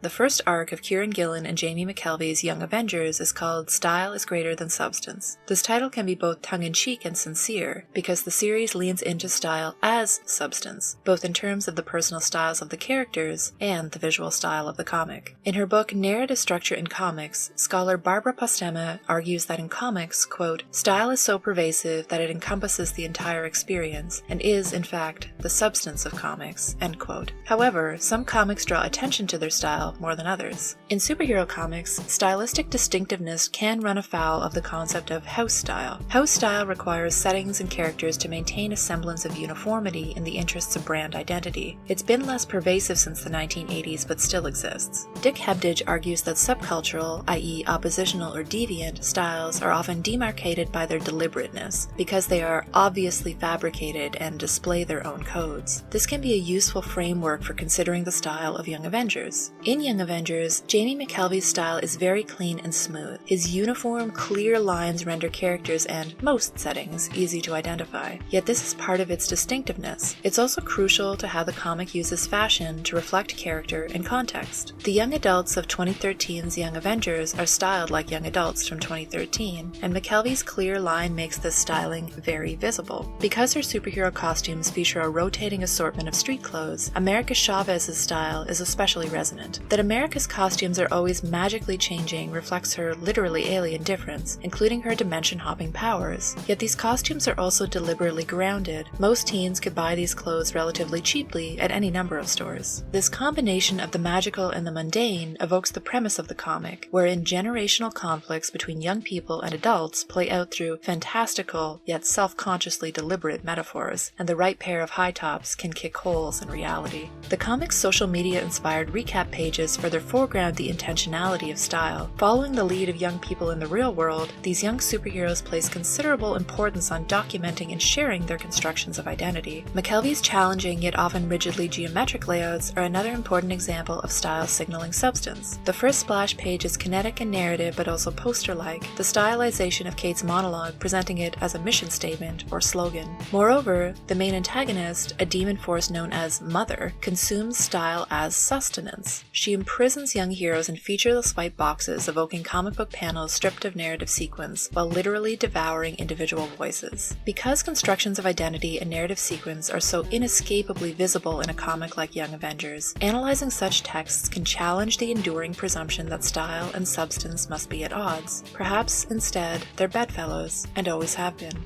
The first arc of Kieran Gillen and Jamie McKelvie's Young Avengers is called Style is Greater Than Substance. This title can be both tongue-in-cheek and sincere, because the series leans into style as substance, both in terms of the personal styles of the characters and the visual style of the comic. In her book Narrative Structure in Comics, scholar Barbara Postema argues that in comics, quote, style is so pervasive that it encompasses the entire experience and is, in fact, the substance of comics, end quote. However, some comics draw attention to their style more than others. In superhero comics, stylistic distinctiveness can run afoul of the concept of house style. House style requires settings and characters to maintain a semblance of uniformity in the interests of brand identity. It's been less pervasive since the 1980s, but still exists. Dick Hebdige argues that subcultural, i.e. oppositional or deviant, styles are often demarcated by their deliberateness, because they are obviously fabricated and display their own codes. This can be a useful framework for considering the style of Young Avengers. In Young Avengers, Jamie McKelvie's style is very clean and smooth. His uniform, clear lines render characters and most settings easy to identify. Yet this is part of its distinctiveness. It's also crucial to how the comic uses fashion to reflect character and context. The young adults of 2013's Young Avengers are styled like young adults from 2013, and McKelvie's clear line makes this styling very visible. Because her superhero costumes feature a rotating assortment of street clothes, America Chavez's style is especially resonant. That America's costumes are always magically changing reflects her literally alien difference, including her dimension-hopping powers. Yet these costumes are also deliberately grounded. Most teens could buy these clothes relatively cheaply at any number of stores. This combination of the magical and the mundane evokes the premise of the comic, wherein generational conflicts between young people and adults play out through fantastical yet self-consciously deliberate metaphors, and the right pair of high tops can kick holes in reality. The comic's social media-inspired recap pages further foreground the intentionality of style. Following the lead of young people in the real world, these young superheroes place considerable importance on documenting and sharing their constructions of identity. McKelvie's challenging yet often rigidly geometric layouts are another important example of style signaling substance. The first splash page is kinetic and narrative but also poster-like, the stylization of Kate's monologue presenting it as a mission statement or slogan. Moreover, the main antagonist, a demon force known as Mother, consumes style as sustenance. She imprisons young heroes in featureless white boxes, evoking comic book panels stripped of narrative sequence, while literally devouring individual voices. Because constructions of identity and narrative sequence are so inescapably visible in a comic like Young Avengers, analyzing such texts can challenge the enduring presumption that style and substance must be at odds. Perhaps, instead, they're bedfellows, and always have been.